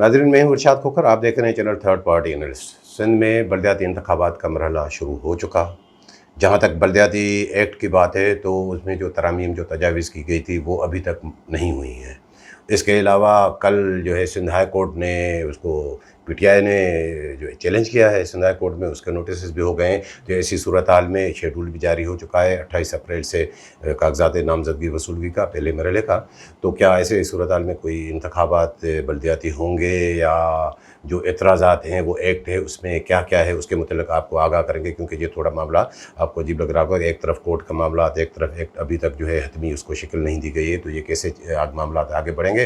नाज़रीन, मैं हूं इरशाद खोखर। आप देख रहे हैं channel third party analyst. Sindh में बलदियाती इंतखाबात का मरहला शुरू हो चुका। जहां तक बलदियाती एक्ट की बात है तो उसमें जो तरामीम जो तजावीज़ की गई थी वो अभी तक नहीं हुई हैं। इसके अलावा कल जो है सिंध हाई कोर्ट ने उसको पीटीआई ने जो है चैलेंज किया है सिंध हाई कोर्ट में, उसके नोटिस भी हो गए हैं। तो ऐसी सूरत हाल में शेड्यूल भी जारी हो चुका है 28 अप्रैल से कागजात नामजदगी वसूलगी का पहले मरहले का। तो क्या ऐसे सूरत हाल में कोई इंतखाबात बलदियाती होंगे या जो एतराज़ात हैं वो एक्ट है उसमें क्या क्या है उसके मतलब आपको आगाह करेंगे, क्योंकि ये थोड़ा मामला आपको अजीब लग रहा होगा। एक तरफ कोर्ट का मामला, एक तरफ एक्ट अभी तक जो है हतमी उसको शक्ल नहीं दी गई है, तो ये कैसे मामला आगे बढ़ेंगे।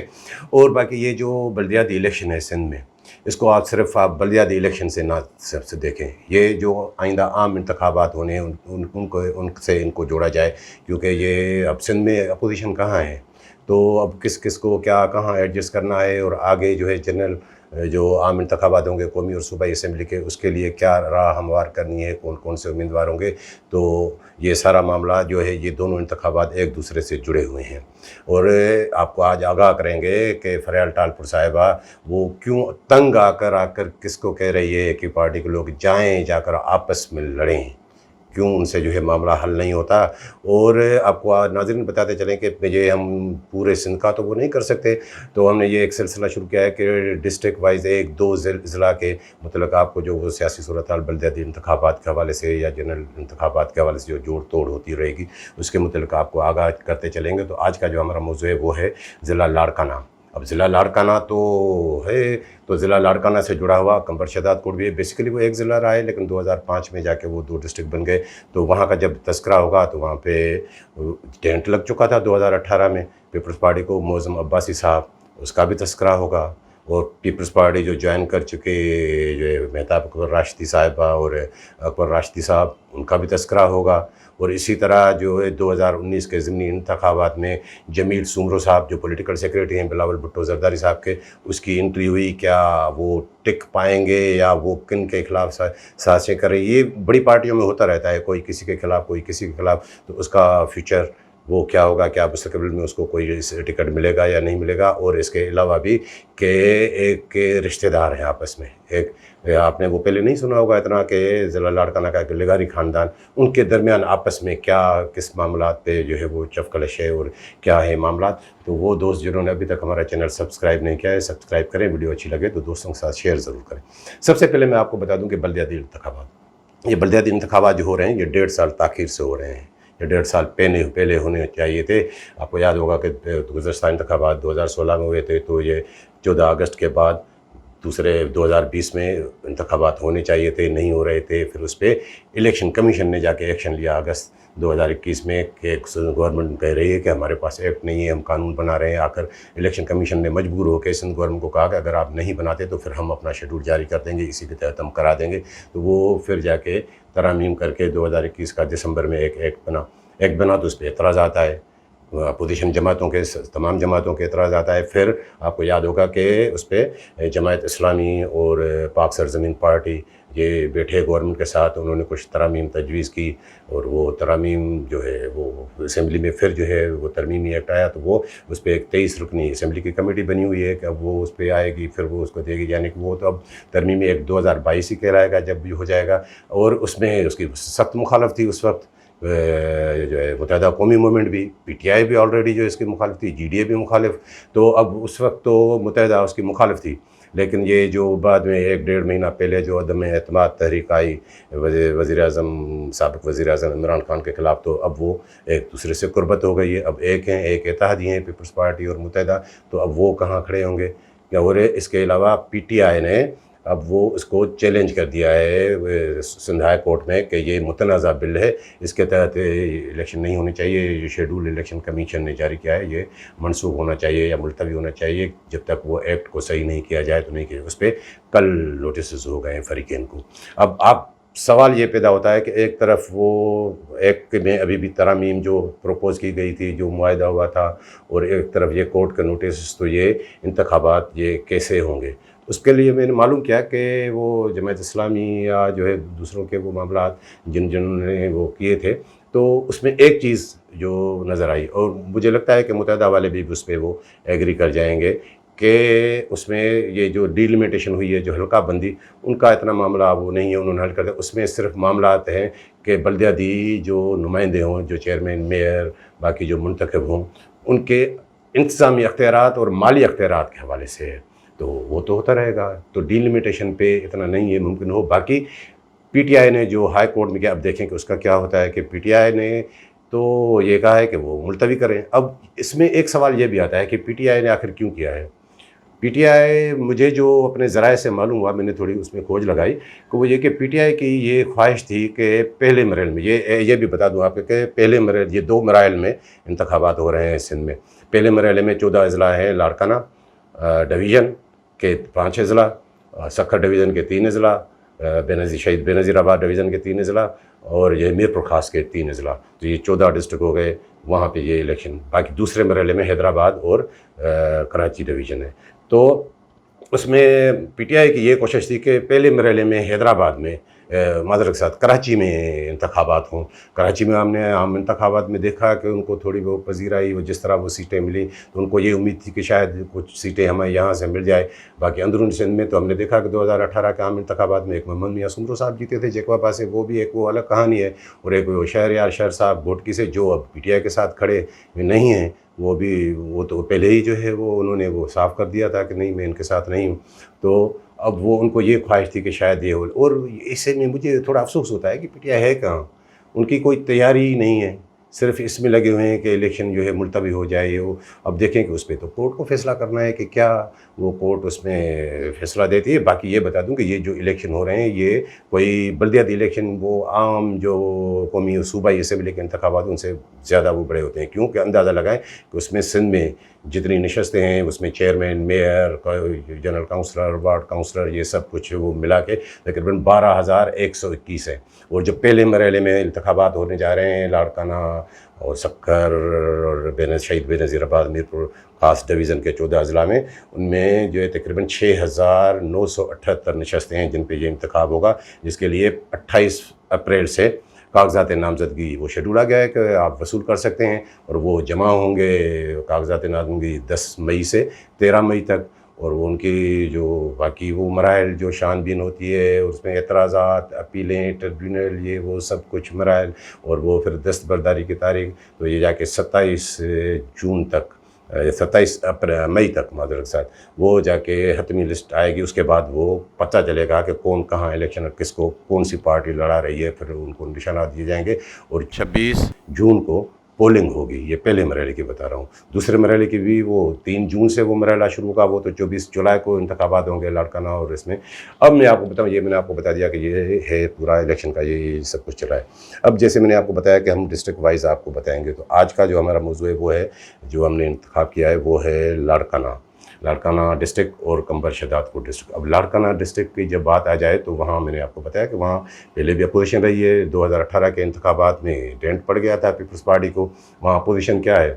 और बाकी ये जो बलदियाती इलेक्शन है सिंध में, इसको आप बलदियाती इलेक्शन से ना सिर्फ से देखें, ये जो आइंदा आम इंतखाबात होने हैं उनसे इनको जोड़ा जाए, क्योंकि ये अब सिंध में अपोजिशन कहाँ है, तो अब किस किस को क्या कहाँ एडजस्ट करना है, और आगे जो है जनरल जो आम इंतखाबात होंगे कौमी और सूबाई असम्बली के, उसके लिए क्या राह हमवार करनी है, कौन कौन से उम्मीदवार होंगे। तो ये सारा मामला जो है ये दोनों इंतखाबात एक दूसरे से जुड़े हुए हैं। और आपको आज आगाह करेंगे कि फरियाल टालपुर साहिबा वो क्यों तंग आकर किसको कह रही है कि पार्टी के लोग जाकर आपस में लड़ें, क्यों उनसे जो है मामला हल नहीं होता। और आपको नाज़रीन बताते चलें कि ये हम पूरे सिंध का तो वो नहीं कर सकते, तो हमने ये एक सिलसिला शुरू किया है कि डिस्ट्रिक्ट वाइज एक दो ज़िला के मतलब आपको जो वो सियासी सूरत हाल बलदियाती इंतखाबात के हवाले से या जनरल इंतखाबात के हवाले से जो जोड़ तोड़ होती रहेगी उसके मतलब आपको आगाह करते चलेंगे। तो आज का जो हमारा मौज़ू है वो है ज़िला लाड़काना। अब ज़िला लाड़काना तो है, तो ज़िला लाड़काना से जुड़ा हुआ कंबर शहदाद कोट भी है। बेसिकली वो एक ज़िला रहा है, लेकिन 2005 में जाके वो 2 डिस्ट्रिक्ट बन गए। तो वहाँ का जब तस्करा होगा तो वहाँ पे टेंट लग चुका था 2018 में पीपल्स पार्टी को, मौज़म अब्बासी साहब, उसका भी तस्करा होगा। और पीपल्स पार्टी जो ज्वाइन कर चुके जो मेहताब अकबर राशिदी साहिबा और अकबर राशिदी साहब, उनका भी तस्करा होगा। और इसी तरह जो है 2019 के ज़िमनी इंतखाबात में जमील सुमरो साहब जो पॉलिटिकल सेक्रेटरी हैं बिलावल भुट्टो जरदारी साहब के, उसकी एंट्री हुई, क्या वो टिक पाएंगे या वो किन के खिलाफ साजिशें करें। ये बड़ी पार्टियों में होता रहता है, कोई किसी के खिलाफ कोई किसी के खिलाफ, तो उसका फ्यूचर वो क्या होगा, क्या मुस्तकबिल में उसको कोई टिकट मिलेगा या नहीं मिलेगा। और इसके अलावा भी कि एक के रिश्तेदार हैं आपस में, एक आपने वो पहले नहीं सुना होगा इतना कि ज़िला लाड़काना का एक लिगारी ख़ानदान, उनके दरमियान आपस में क्या किस मामलात पे जो है वो चफकलश है और क्या है मामलात। तो वो दोस्त जिन्होंने अभी तक हमारा चैनल सब्सक्राइब नहीं किया है, सब्सक्राइब करें, वीडियो अच्छी लगे तो दोस्तों के साथ शेयर ज़रूर करें। सबसे पहले मैं आपको बता दूँ कि बलदियाती इंतखाबात, ये बलदियाती इंतखाबात जो हो रहे हैं ये 1.5 साल ताख़ीर से हो रहे हैं। ये 1.5 साल पहले होने चाहिए थे। आपको याद होगा कि गुज़श्ता इंतखाबात 2016 में हुए थे, तो ये 14 अगस्त के बाद दूसरे 2020 में इंतखाबात होने चाहिए थे, नहीं हो रहे थे। फिर उस पर इलेक्शन कमीशन ने जाके एक्शन लिया अगस्त 2021 में कि गवर्नमेंट कह रही है कि हमारे पास एक्ट नहीं है, हम कानून बना रहे हैं। आकर इलेक्शन कमीशन ने मजबूर होकर सिंध गवर्नमेंट को कहा कि अगर आप नहीं बनाते तो फिर हम अपना शेड्यूल जारी कर देंगे, इसी के तहत हम करा देंगे। तो वो फिर जाके तरामीम करके 2021 का दिसंबर में एक एक्ट बना तो उस पर एतराज़ आता है, अपोजिशन जमातों के तमाम जमातों के एतराज़ आता है। फिर आपको याद होगा कि उस पर जमात इस्लामी और पाक सरज़मीन पार्टी ये बैठे गवर्नमेंट के साथ, उन्होंने कुछ तरामीम तजवीज़ की और वो तरामीम जो है वो असेंबली में फिर जो है वो तरमीमी एक्ट आया, तो वो उस पर एक 23 रुकनी असेंबली की कमेटी बनी हुई है कि अब वो उस पर आएगी, फिर वो उसको देगी, यानी कि वो तो अब तरमीमी एक्ट 2022 ही कहलाएगा जब भी हो जाएगा। और उसमें उसकी सख्त मुखालफ थी उस वक्त जो है मुत्तहिदा कौमी मूवमेंट भी, पीटीआई भी ऑलरेडी जो इसकी मुखालिफ थी, जीडीए भी मुखालिफ। तो अब उस वक्त तो मुत्तहिदा उसकी मुखालिफ थी, लेकिन ये जो बाद में 1-1.5 महीना पहले जो अदम एतमाद तहरीक आई वज़ीर-ए-आज़म साबिक़ वज़ीर-ए-आज़म इमरान खान के ख़िलाफ़, तो अब वो एक दूसरे से कुर्बत हो गई है। अब एक हैं, एक इत्तेहादी हैं पीपल्स पार्टी और मुत्तहिदा, तो अब वो कहाँ खड़े होंगे। और इसके अलावा पीटीआई ने अब वो इसको चैलेंज कर दिया है सिंध हाई कोर्ट में कि ये मुतनाज़ा बिल है, इसके तहत इलेक्शन नहीं होने चाहिए। ये शेड्यूल इलेक्शन कमीशन ने जारी किया है, ये मनसूख होना चाहिए या मुलतवी होना चाहिए, जब तक वो एक्ट को सही नहीं किया जाए तो नहीं किया। उस पर कल नोटिस हो गए हैं फरीकैन को। अब आप सवाल ये पैदा होता है कि एक तरफ वो एक्ट में अभी भी तरामीम जो प्रपोज़ की गई थी, जो मुआहदा हुआ था, और एक तरफ ये कोर्ट का नोटिस, तो ये इंतखाबात ये कैसे होंगे। उसके लिए मैंने मालूम किया कि वो जमात इस्लामी या जो है दूसरों के वो मामलात जिन्होंने वो किए थे, तो उसमें एक चीज़ जो नज़र आई, और मुझे लगता है कि मुत्तहिदा वाले भी उस पर वो एग्री कर जाएंगे کہ اس میں یہ جو ڈیلیمیٹیشن ہوئی ہے، جو حلقہ بندی، ان کا اتنا معاملہ وہ نہیں ہے، انہوں نے حل کر دیا۔ اس میں صرف معاملات ہیں کہ بلدیاتی جو نمائندے ہوں، جو چیئرمین، میئر، باقی جو منتخب ہوں، ان کے انتظامی اختیارات اور مالی اختیارات کے حوالے سے ہے، تو وہ تو ہوتا رہے گا۔ تو ڈیلیمیٹیشن پہ اتنا نہیں ہے ممکن ہو۔ باقی پی ٹی آئی نے جو ہائی کورٹ میں کیا، اب دیکھیں کہ اس کا کیا ہوتا ہے، کہ پی ٹی آئی نے تو یہ کہا ہے کہ وہ ملتوی کریں۔ اب اس میں ایک سوال یہ بھی آتا ہے کہ پی ٹی آئی نے آخر کیوں کیا ہے۔ پی ٹی آئی، مجھے جو اپنے ذرائع سے معلوم ہوا، میں نے تھوڑی اس میں کھوج لگائی، کہ وہ یہ کہ پی ٹی آئی کی یہ خواہش تھی کہ پہلے مراحل میں، یہ بھی بتا دوں آپ کو کہ پہلے مراحل، یہ 2 مراحل میں انتخابات ہو رہے ہیں سندھ میں۔ پہلے مرحلے میں 14 اضلاع ہیں، لاڑکانہ ڈویژن کے 5 اضلاع، سکھر ڈویژن کے 3 اضلاع، شہید بے نظیر آباد ڈویژن کے 3 اضلاع، اور یہ میر پور خاص کے 3 اضلاع۔ تو یہ 14 ڈسٹرکٹ ہو گئے، وہاں پہ یہ الیکشن۔ باقی دوسرے مرحلے میں حیدرآباد اور کراچی ڈویژن ہے۔ تو اس میں پی ٹی آئی کی یہ کوشش تھی کہ پہلے مرحلے میں حیدرآباد میں، معذرت کے ساتھ کراچی میں انتخابات ہوں۔ کراچی میں ہم نے عام انتخابات میں دیکھا کہ ان کو تھوڑی وہ پذیرائی، وہ جس طرح وہ سیٹیں ملی، تو ان کو یہ امید تھی کہ شاید کچھ سیٹیں ہمیں یہاں سے مل جائے۔ باقی اندرون سندھ میں تو ہم نے دیکھا کہ 2018 کے عام انتخابات میں ایک محمد میاں سمرو صاحب جیتے تھے جیکوا سے، وہ بھی ایک وہ الگ کہانی ہے، اور ایک وہ شہریار شہر صاحب گھوٹکی سے، جو اب پی ٹی آئی کے ساتھ کھڑے نہیں ہیں، وہ تو پہلے ہی جو ہے وہ انہوں نے وہ صاف کر دیا تھا کہ نہیں، میں ان کے ساتھ نہیں ہوں۔ تو اب وہ ان کو یہ خواہش تھی کہ شاید یہ ہو، اور اس سے میں مجھے تھوڑا افسوس ہوتا ہے کہ پی ٹی آئی ہے کہاں، ان کی کوئی تیاری ہی نہیں ہے، صرف اس میں لگے ہوئے ہیں کہ الیکشن جو ہے ملتوی ہو جائے۔ یہ وہ اب دیکھیں کہ اس پہ تو کورٹ کو فیصلہ کرنا ہے کہ کیا وہ کورٹ اس میں فیصلہ دیتی ہے۔ باقی یہ بتا دوں کہ یہ جو الیکشن ہو رہے ہیں، یہ کوئی بلدیاتی الیکشن، وہ عام جو قومی صوبائی اسمبلی کے انتخابات ان سے زیادہ وہ بڑے ہوتے ہیں، کیونکہ اندازہ لگائیں کہ اس میں سندھ میں جتنی نشستیں ہیں، اس میں chairman, mayor, general councillor, ward councillor, یہ سب کچھ وہ ملا کے تقریباً 12,121 ہے۔ اور جو پہلے مرحلے میں انتخابات ہونے جا رہے ہیں، لاڑکانہ اور سکھر اور شہید بے نظیر آباد میر پور خاص ڈویژن کے 14 اضلاع میں، ان میں جو ہے تقریباً 6,978 نشستیں ہیں جن پہ یہ انتخاب ہوگا، جس کے لیے 28 اپریل سے کاغذات نامزدگی وہ شیڈول آ گیا ہے کہ آپ وصول کر سکتے ہیں، اور وہ جمع ہوں گے کاغذات نامزدگی 10 مئی سے 13 مئی تک۔ اور وہ ان کی جو باقی وہ مراحل جو شان بین ہوتی ہے، اس میں اعتراضات، اپیلیں، ٹربیونل، یہ وہ سب کچھ مراحل، اور وہ پھر دستبرداری کی تاریخ، تو یہ جا کے 27 جون تک، 27 مئی تک معذرت ساتھ، وہ جا کے حتمی لسٹ آئے گی۔ اس کے بعد وہ پتہ چلے گا کہ کون کہاں الیکشن، کس کو کون سی پارٹی لڑا رہی ہے، پھر ان کو نشانات دیے جائیں گے، اور 26 جون کو پولنگ ہوگی۔ یہ پہلے مرحلے کی بتا رہا ہوں۔ دوسرے مرحلے کی بھی وہ 3 جون سے وہ مرحلہ شروع ہوگا، وہ تو 24 جولائی کو انتخابات ہوں گے لاڑکانہ اور اس میں۔ اب میں آپ کو بتاؤں، یہ میں نے آپ کو بتا دیا کہ یہ ہے پورا الیکشن کا یہ سب کچھ چلا ہے۔ اب جیسے میں نے آپ کو بتایا کہ ہم ڈسٹرکٹ وائز آپ کو بتائیں گے، تو آج کا جو ہمارا موضوع ہے وہ ہے، جو ہم نے انتخاب کیا ہے وہ ہے لاڑکانہ ڈسٹرکٹ اور کمبر شہداد پور ڈسٹرکٹ۔ اب لاڑکانہ ڈسٹرکٹ کی جب بات آ جائے تو وہاں میں نے آپ کو بتایا کہ وہاں پہلے بھی اپوزیشن رہی ہے۔ 2018 کے انتخابات میں ڈینٹ پڑ گیا تھا پیپلز پارٹی کو۔ وہاں اپوزیشن کیا ہے؟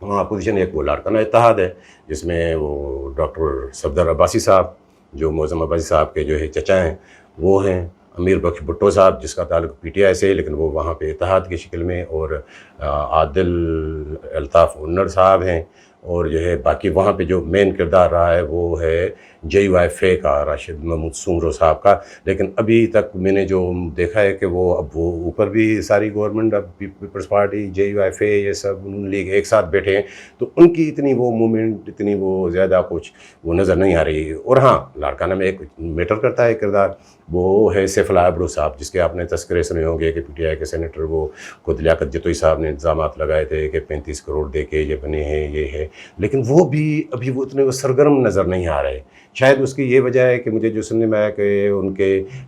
وہاں اپوزیشن ایک وہ لاڑکانہ اتحاد ہے، جس میں وہ ڈاکٹر صفدر عباسی صاحب، جو معظم عباسی صاحب کے جو ہے چچا ہیں، وہ ہیں امیر بخش بھٹو صاحب، جس کا تعلق پی ٹی آئی سے ہے، لیکن وہ وہاں پہ اتحاد کی شکل میں، اور عادل الطاف انر صاحب ہیں، اور جو ہے باقی وہاں پہ جو مین کردار رہا ہے وہ ہے JUIFA کا راشد محمود سومرو صاحب کا۔ لیکن ابھی تک میں نے جو دیکھا ہے کہ وہ اب وہ اوپر بھی ساری گورنمنٹ، اب پیپلز پارٹی، JUIFA، یہ سب نون لیگ ایک ساتھ بیٹھے ہیں، تو ان کی اتنی وہ موومنٹ، اتنی وہ زیادہ کچھ وہ نظر نہیں آ رہی۔ اور ہاں، لاڑکانہ میں ایک میٹر کرتا ہے کردار، وہ ہے سیف اللہ ابرو صاحب، جس کے آپ نے تذکرے سنے ہوں گے کہ پی ٹی آئی کے سینیٹر، وہ خود لیاقت جتوئی صاحب نے انتظامات لگائے تھے کہ 35 کروڑ دے کے یہ بنے ہیں، یہ ہے، لیکن وہ بھی ابھی وہ اتنے سرگرم نظر نہیں آ رہے۔ شاید اس کی یہ وجہ ہے کہ مجھے جو سننے میں آیا کہ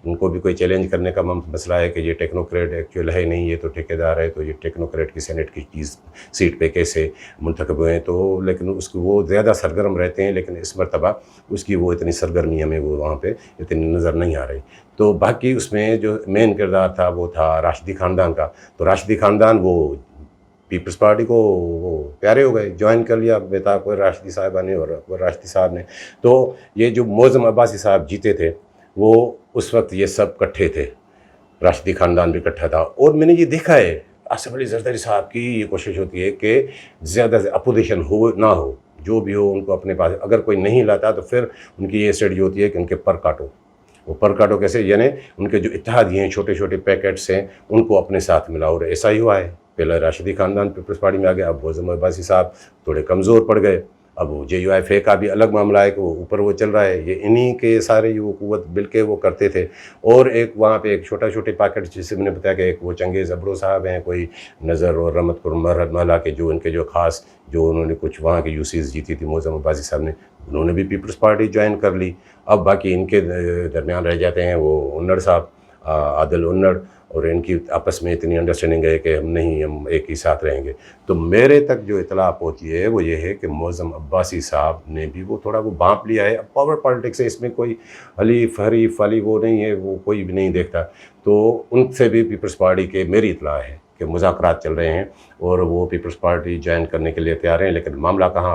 ان کو بھی کوئی چیلنج کرنے کا مسئلہ ہے کہ یہ ٹیکنوکریٹ ایکچوئل ہے نہیں، یہ تو ٹھیکیدار ہے، تو یہ ٹیکنوکریٹ کی سینٹ کی چیز سیٹ پہ کیسے منتخب ہوئے ہیں، تو لیکن اس کو وہ زیادہ سرگرم رہتے ہیں، لیکن اس مرتبہ اس کی وہ اتنی سرگرمی ہمیں وہ وہاں پہ اتنی نظر نہیں آ رہی۔ تو باقی اس میں جو مین کردار تھا وہ تھا راشدی خاندان کا۔ تو راشدی خاندان وہ پیپلز پارٹی کو وہ پیارے ہو گئے، جوائن کر لیا بیتاب کو راشدی صاحبہ نے اور راشدی صاحب نے۔ تو یہ جو معظم عباسی صاحب جیتے تھے، وہ اس وقت یہ سب کٹھے تھے، راشدی خاندان بھی کٹھا تھا۔ اور میں نے یہ دیکھا ہے، آصف علی زرداری صاحب کی یہ کوشش ہوتی ہے کہ زیادہ سے اپوزیشن ہو نہ ہو، جو بھی ہو उनको अपने पास, अगर कोई नहीं लाता तो फिर उनकी ये स्ट्रेटजी होती है कि उनके पर काटो. वो पर काटो कैसे, यानी उनके जो इत्तेहादी हैं, छोटे छोटे पैकेट्स हैं, उनको अपने साथ मिलाओ. और ऐसा ही हुआ है. पहले राशिदी ख़ानदान पीपल्स पार्टी में आ गया, अब मोअज़्ज़म अब्बासी साहब थोड़े कमज़ोर पड़ गए. अब वो JUIF का भी अलग मामला है कि वो ऊपर वो चल रहा है. ये इन्हीं के सारे वो कुव्वत बिल के वो करते थे. और एक वहाँ पे एक छोटा छोटे पैकेट, जिससे मैंने बताया कि एक वो चंगेज़ अबरो साहब हैं, कोई नज़र और रहमत कुरमला के जो उनके जो ख़ास जो उन्होंने कुछ वहाँ की यूसीज़ जीती थी मोअज़्ज़म अब्बासी साहब ने, उन्होंने भी पीपल्स पार्टी ज्वाइन कर ली. अब बाकी इनके दरमियान रह जाते हैं वो उन्नड़ साहब, आदिल उन्नड़, और इनकी आपस में इतनी अंडरस्टैंडिंग है कि हम एक ही साथ रहेंगे. तो मेरे तक जो इतला पहुँची है वो ये है कि मोअज़्ज़म अब्बासी साहब ने भी वो थोड़ा वो भांप लिया है. अब पावर पॉलिटिक्स है, इसमें कोई हरीफ वाली वो नहीं है, वो कोई भी नहीं देखता. तो उनसे भी पीपल्स पार्टी के मेरी इतला है कि मुज़ाकरात चल रहे हैं और वो पीपल्स पार्टी ज्वाइन करने के लिए तैयार हैं. लेकिन मामला कहाँ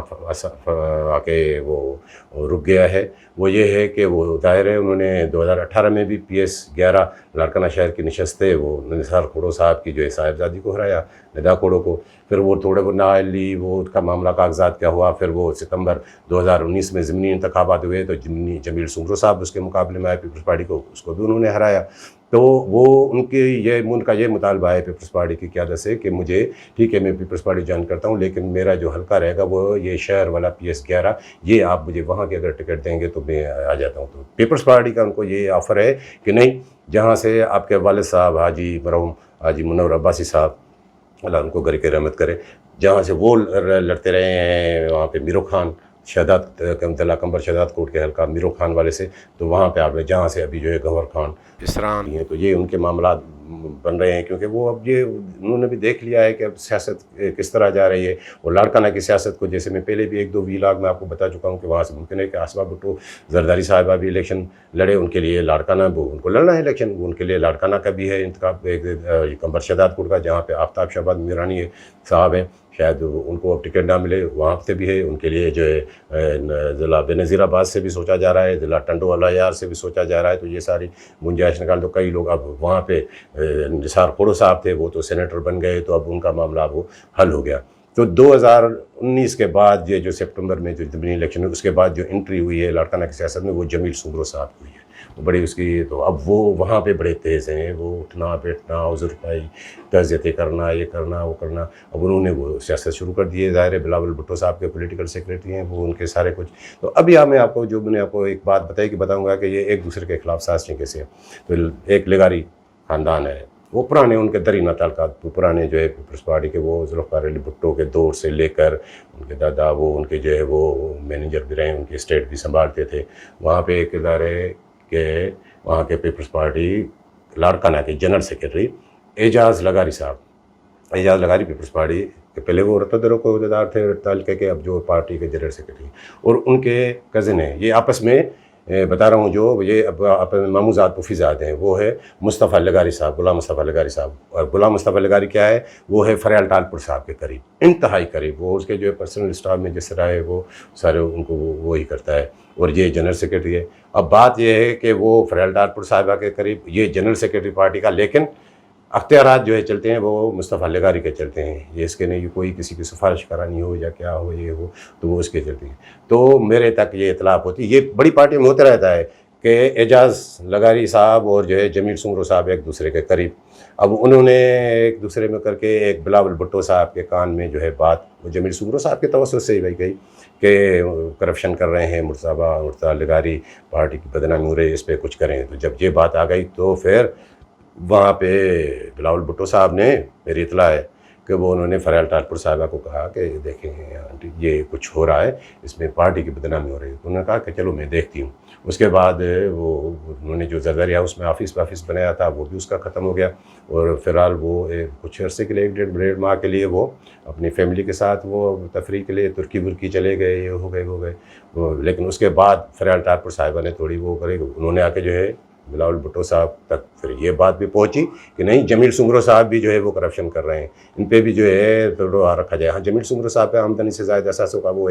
आके वो रुक गया है, वो ये है कि वो दायर है, उन्होंने 2018 में भी PS11 लाड़काना शहर की नशस्त है, वो निसार खोड़ो साहब की जो है साहिबजादी को हराया, निदा खोड़ो को. फिर वो थोड़े वो नाअहली, वो उसका मामला कागजात क्या हुआ. फिर वो सितंबर 2019 में ज़मीनी इंतखाबात हुए तो जमील सुंगरो साहब उसके मुकाबले में आए पीपल्स पार्टी को, उसको भी उन्होंने हराया. तो वो उनका ये मुतालबा है पीपल्स पार्टी की क़यादत से कि मुझे, ठीक है मैं पीपल्स पार्टी ज्वाइन करता हूँ, लेकिन मेरा जो हल्का रहेगा वो ये शहर वाला PS11, ये आप मुझे वहाँ के अगर टिकट देंगे तो मैं आ जाता हूँ. तो पीपल्स पार्टी का उनको ये ऑफ़र है कि नहीं, जहाँ से आपके वालिद साहब मरहूम हाजी मुनव्वर अब्बासी साहब, अल्लाह उनको घर के रहमत करे, जहाँ से वो लड़ते रहे हैं वहाँ पे मीरो खान शहदाद कमतला कंबर शहदाद कोट के हल्का मीरो खान वाले से, तो वहाँ पे आप जहाँ से अभी जो है गंवर खान इसरान हैं, तो ये उनके मामला बन रहे हैं. क्योंकि वो अब ये उन्होंने भी देख लिया है कि अब सियासत किस तरह जा रही है. और लाड़काना की सियासत को, जैसे मैं पहले भी 1-2 वीलाग में आपको बता चुका हूँ कि वहाँ से मुमकिन है कि आसमा भुट्टो जरदारी साहिबा भी इलेक्शन लड़े, उनके लिए लाड़काना, वो उनको लड़ना है इलेक्शन, उनके लिए लाड़काना का भी है इंतखाब, एक कंबर शहदाद कोट का जहाँ पर आफ्ताब शहबाज मीरानी साहब हैं, शायद उनको अब टिकट ना मिले, वहाँ से भी है. उनके लिए जो है ज़िला बेनज़ीराबाद से भी सोचा जा रहा है, ज़िला टंडो अलायार से भी सोचा जा रहा है. तो ये सारी गुंजाइश निकाल, तो कई लोग अब वहाँ पे निसार खोड़ो साहब थे, वो तो सेनेटर बन गए, तो अब उनका मामला वो हल हो गया. तो 2019 के बाद ये जो सितंबर में जो ज़मीनी इलेक्शन हुई, उसके बाद जो एंट्री हुई है लाड़काना की सियासत में, वो जमील सुंगरो साहब हुई है, वो बड़ी उसकी. तो अब वो वहाँ पे बड़े तेज़ हैं, वो उठना बैठना, उज़ुरपाई, तज़ियतें करना, ये करना वो करना. अब उन्होंने वो सियासत शुरू कर दी है. ज़ाहिर है बिलावल भुट्टो साहब के पॉलिटिकल सेक्रेटरी हैं वो, उनके सारे कुछ. तो अभी मैं आपको एक बात बताऊँगा कि ये एक दूसरे के खिलाफ साजिशें कैसे हैं. तो एक लेगारी ख़ानदान है, वो पुराने उनके दरीना ताल्लुकात पुराने जो है पीपल्स पार्टी के, वो ज़ुल्फ़िकार अली भुट्टो के दौर से लेकर उनके दादा वो उनके जो है वो मैनेजर भी रहे, उनकी स्टेट भी संभालते थे. वहाँ पे एक इदारे के वहाँ के पीपल्स पार्टी लाड़काना के जनरल सेक्रेटरी एजाज़ लगारी साहब, एजाज़ लगारी पीपल्स पार्टी के पहले वो रतदरों को अहदेदार थे ताल्के के, अब जो पार्टी के जनरल सेक्रेटरी, और उनके कज़न हैं. ये आपस में बता रहा हूँ, जो ये अब मामूज़ाद पुफीज़ाद हैं, वो है मुस्तफ़ा लगारी साहब, गुलाम मुस्तफ़ा लगारी साहब. और गुलाम मुस्तफ़ा लगारी क्या है, वो है फ़रयाल टालपुर साहब के करीब, इंतहाई करीब. वो उसके जो है पर्सनल स्टाफ में जिस तरह है वो सारे उनको वो ही करता है, और ये जनरल सेक्रेटरी है. अब बात ये है कि वो फ़रयाल टालपुर साहिबा के करीब ये जनरल सेक्रेटरी पार्टी का, लेकिन अख्तियारात जो है चलते हैं वो मुस्तफ़ा लगारी के चलते हैं. ये इसके नहीं कोई किसी की सिफारिश करानी हो या क्या हो ये हो, तो वो उसके चलते हैं. तो मेरे तक ये इतलाप होती है, ये बड़ी पार्टी में होता रहता है कि एजाज़ लगारी साहब और जो है जमील सुंगरो साहब एक दूसरे के करीब. अब उन्होंने एक दूसरे में करके एक बिलावल भुट्टो साहब के कान में जो है बात जमील सुंगरो साहब के तवज्जुह से ही गई कि करप्शन कर रहे हैं, मुर्तज़ा लगारी पार्टी की बदनामी हो रही है, इस पर कुछ करें. तो जब ये बात आ गई तो फिर वहाँ पे बिलावल भुट्टो साहब ने, मेरी इतला है कि वो उन्होंने फ़रयाल टालपुर साहिबा को कहा कि देखें आंटी ये कुछ हो रहा है, इसमें पार्टी की बदनामी हो रही है. तो उन्होंने कहा कि चलो मैं देखती हूँ. उसके बाद वो उन्होंने जो जरदारी हाउस में ऑफिस बनाया था वो भी उसका ख़त्म हो गया, और फ़िलहाल वो कुछ अरसे के लिए 1-1.5 माह के लिए वो अपनी फैमिली के साथ वो तफरीह के लिए तुर्की बुर्की चले गए, ये हो गए. लेकिन उसके बाद फ़रयाल टालपुर साहिबा ने थोड़ी वो करे, उन्होंने आके जो है बिलावल भुट्टो साहब तक फिर ये बात भी पहुंची कि नहीं जमील सुंगरो साहब भी जो है वो करप्शन कर रहे हैं, इन पे भी जो है थोड़ा रखा जाए. हाँ, जमील सुंगरो साहब पे आमदनी से ज़ायद असासों का वो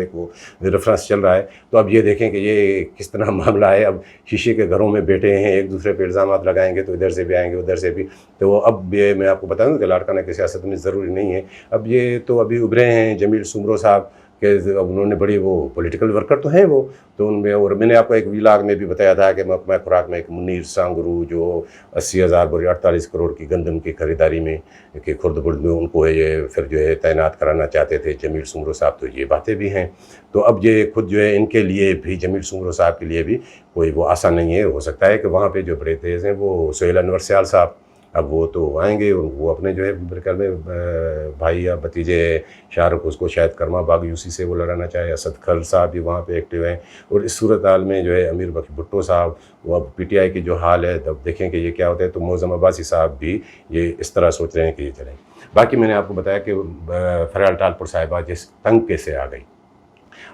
रेफरेंस चल रहा है. तो अब ये देखें कि ये किस तरह मामला है. अब शीशे के घरों में बैठे हैं, एक दूसरे पे इल्ज़ाम लगाएंगे तो इधर से भी आएंगे उधर से भी. तो अब ये मैं आपको बता दूँ कि लाड़काना की सियासत में ज़रूरी नहीं है. अब ये तो अभी उभरे हैं जमील सुंगरो साहब کہ انہوں نے بڑی وہ پولیٹیکل ورکر تو ہیں وہ تو ان میں، اور میں نے آپ کو ایک ویلاگ میں بھی بتایا تھا کہ محکمہ خوراک میں ایک منیر سانگرو جو 80,000 بوری 48 کروڑ کی گندم کی خریداری میں کہ خرد برد میں ان کو یہ پھر جو ہے تعینات کرانا چاہتے تھے جمیل سنگرو صاحب، تو یہ باتیں بھی ہیں. تو اب یہ خود جو ہے ان کے لیے بھی، جمیل سنگرو صاحب کے لیے بھی کوئی وہ آسان نہیں ہے. ہو سکتا ہے کہ وہاں پہ جو بڑے تیز ہیں وہ سہیل انور سیال صاحب، اب وہ تو آئیں گے، وہ اپنے جو ہے میرے خیال میں بھائی یا بھتیجے شاہ رخ اس کو شاید کرما باغ یو سی سے وہ لڑانا چاہے. اسد خل صاحب بھی وہاں پہ ایکٹیو ہیں. اور اس صورتحال میں جو ہے امیر بخش بھٹو صاحب، وہ اب پی ٹی آئی کی جو حال ہے اب دیکھیں کہ یہ کیا ہوتا ہے. تو معظم عباسی صاحب بھی یہ اس طرح سوچ رہے ہیں کہ یہ چلیں. باقی میں نے آپ کو بتایا کہ فریال ٹالپور صاحبہ جس تنگ کیسے آ گئی.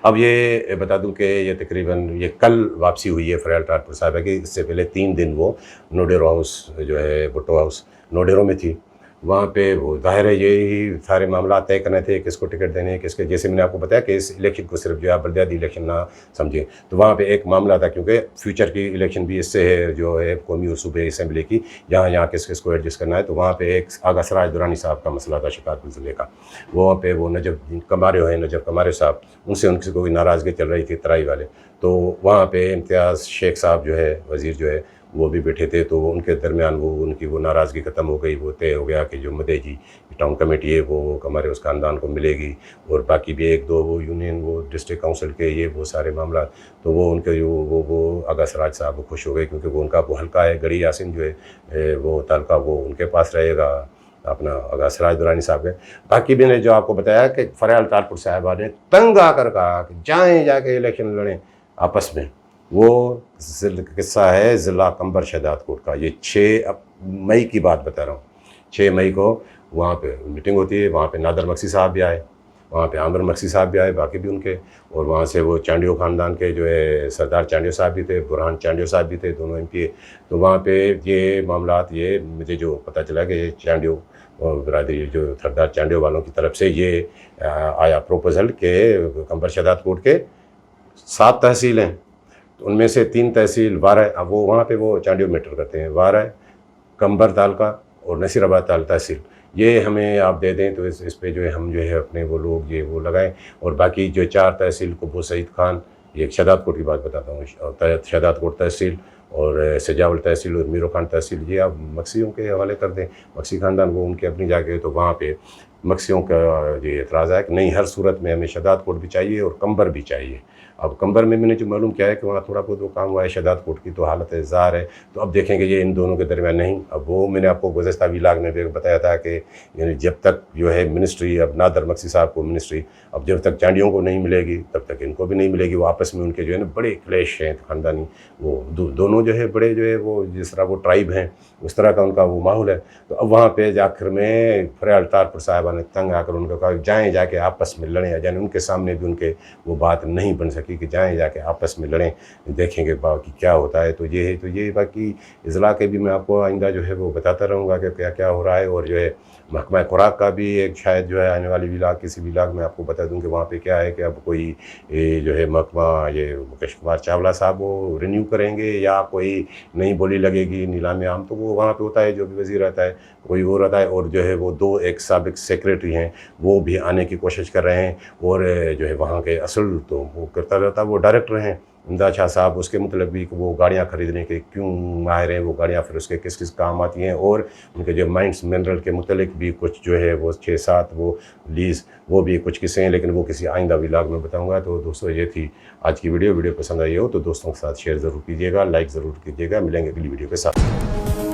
اب یہ بتا دوں کہ یہ تقریباً یہ کل واپسی ہوئی ہے فریال ٹالپور صاحبہ کی. اس سے پہلے 3 دن وہ نوڈیرو ہاؤس جو ہے بھٹو ہاؤس نوڈیرو میں تھی. وہاں پہ وہ ظاہر ہے یہی سارے معاملات طے کرنے تھے، کس کو ٹکٹ دینے، کس کے، جیسے میں نے آپ کو بتایا کہ اس الیکشن کو صرف جو ہے بلدیاتی الیکشن نہ سمجھیں. تو وہاں پہ ایک معاملہ تھا کیونکہ فیوچر کی الیکشن بھی اس سے ہے جو ہے قومی اور صوبائی اسمبلی کی، جہاں کس کو ایڈجسٹ کرنا ہے. تو وہاں پہ ایک آغا سراج درانی صاحب کا مسئلہ تھا شکارپور ضلع کا. وہاں پہ وہ نجف کمارے صاحب، ان سے کوئی ناراضگی چل رہی تھی ترائی والے. تو وہاں پہ امتیاز شیخ صاحب جو ہے وزیر جو ہے وہ بھی بیٹھے تھے. تو ان کے درمیان ان کی وہ ناراضگی ختم ہو گئی. وہ طے ہو گیا کہ جو مدیجی ٹاؤن کمیٹی ہے وہ ہمارے اس خاندان کو ملے گی، اور باقی بھی 1-2 وہ یونین وہ ڈسٹرکٹ کونسل کے یہ وہ سارے معاملات. تو وہ ان کے وہ آغا سراج صاحب خوش ہو گئے کیونکہ وہ ان کا وہ حلقہ ہے گڑھی یاسین جو ہے وہ تعلقہ وہ ان کے پاس رہے گا اپنا آغا سراج درانی صاحب ہے. باقی بھی نے جو آپ کو بتایا کہ فریال ٹالپور صاحبہ نے تنگ آ کر کہا کہ جائیں جا کے الیکشن لڑیں آپس میں. وہ قصہ ہے ضلع کمبر شہداد کوٹ کا. یہ 6 مئی کی بات بتا رہا ہوں. 6 مئی کو وہاں پہ میٹنگ ہوتی ہے. وہاں پہ نادر مکسی صاحب بھی آئے، وہاں پہ عامر مکسی صاحب بھی آئے، باقی بھی ان کے. اور وہاں سے وہ چانڈیو خاندان کے جو ہے سردار چانڈیو صاحب بھی تھے، برہان چانڈیو صاحب بھی تھے، دونوں ایم پی اے. تو وہاں پہ یہ معاملات، یہ مجھے جو پتہ چلا کہ یہ چانڈیو برادری جو سردار چانڈیو والوں کی طرف سے یہ آیا پروپوزل کہ کمبر شہداد کوٹ کے 7 تحصیل ہیں، ان میں سے 3 تحصیل وارائے، اب وہ وہاں پہ وہ چانڈیو میٹر کرتے ہیں، وارائے، کمبر تعلقہ اور نصیر آباد تحصیل، یہ ہمیں آپ دے دیں. تو اس پہ جو ہے ہم جو ہے اپنے وہ لوگ یہ وہ لگائیں. اور باقی جو 4 تحصیل کو وہ سعید خان، یہ شہداد کوٹ کی بات بتاتا ہوں، شہداد کوٹ تحصیل اور سجاول تحصیل اور میرو خان تحصیل، یہ آپ مکسیوں کے حوالے کر دیں. مکسی خاندان وہ ان کی اپنی جگہ. تو وہاں پہ مکسیوں کا یہ اعتراض ہے کہ نہیں، ہر صورت میں ہمیں شہداد کوٹ بھی چاہیے اور کمبر بھی چاہیے. اب کمبر میں نے جو معلوم کیا ہے کہ وہاں تھوڑا بہت وہ کام ہوا ہے. شہداد کوٹ کی تو حالت زار ہے. تو اب دیکھیں گے یہ ان دونوں کے درمیان نہیں. اب وہ میں نے آپ کو گزشتہ ویلاگ میں بھی بتایا تھا کہ یعنی جب تک جو ہے منسٹری، اب نادر مکسی صاحب کو منسٹری اب جب تک چانڈیوں کو نہیں ملے گی تب تک ان کو بھی نہیں ملے گی. وہ آپس میں ان کے جو ہے نا بڑے کلیش ہیں خاندانی. وہ دونوں جو ہے بڑے جو ہے وہ جس طرح وہ ٹرائب ہیں اس طرح کا ان کا وہ ماحول ہے. تو اب وہاں پہ آخر میں فریال ٹالپور صاحبہ نے تنگ آ کر ان کو کہا جائیں جا کے آپس میں لڑیں. یعنی ان کے سامنے بھی ان کے وہ بات نہیں بن سکی کہ جائیں جا کے آپس میں لڑیں، دیکھیں گے باقی کیا ہوتا ہے. تو یہ ہے، تو یہ باقی اضلاع کے بھی میں آپ کو آئندہ جو ہے وہ بتاتا رہوں گا کہ کیا کیا ہو رہا ہے. اور جو ہے محکمہ خوراک کا بھی ایک شاید جو ہے آنے والی ویلاگ کسی ویلاگ میں آپ کو بتا دوں کہ وہاں پہ کیا ہے کہ اب کوئی جو ہے محکمہ یہ مکیش کمار چاولہ صاحب وہ رینیو کریں گے یا کوئی نئی بولی لگے گی نیلام عام. تو وہ وہاں پہ ہوتا ہے، جو بھی وزیر رہتا ہے کوئی وہ رہتا ہے. اور جو ہے وہ 2 ایک سابق سیکریٹری ہیں وہ بھی آنے کی کوشش کر رہے ہیں. اور جو ہے وہاں کے اصل تو وہ کرتا رہتا ہے وہ ڈائریکٹر ہیں امداد شاہ صاحب. اس کے مطلب بھی کہ وہ گاڑیاں خریدنے کے کیوں ماہر ہیں، وہ گاڑیاں پھر اس کے کس کس کام آتی ہیں. اور ان کے جو مائنس منرل کے متعلق بھی کچھ جو ہے وہ 6-7 وہ لیز وہ بھی کچھ قصے ہیں، لیکن وہ کسی آئندہ ویلاگ میں بتاؤں گا. تو دوستو یہ تھی آج کی ویڈیو پسند آئی ہو تو دوستوں کے ساتھ شیئر ضرور کیجیے گا، لائک ضرور کیجیے گا. ملیں گے اگلی ویڈیو کے ساتھ.